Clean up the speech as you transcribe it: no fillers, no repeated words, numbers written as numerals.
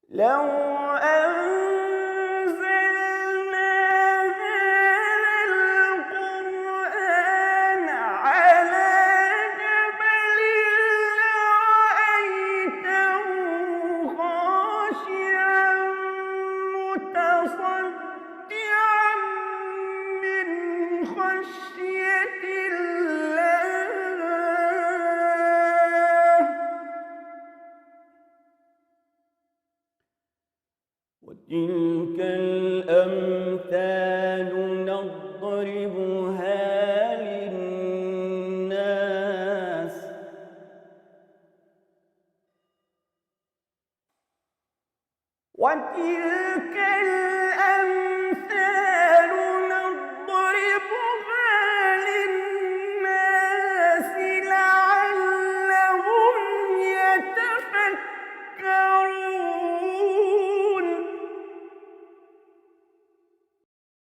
لو أنزلنا هذا القرآن على جبل لرأيته خاشعا متصدعا من خشية الله. وتلك الأمثال نضربها للناس وتلك الأمثال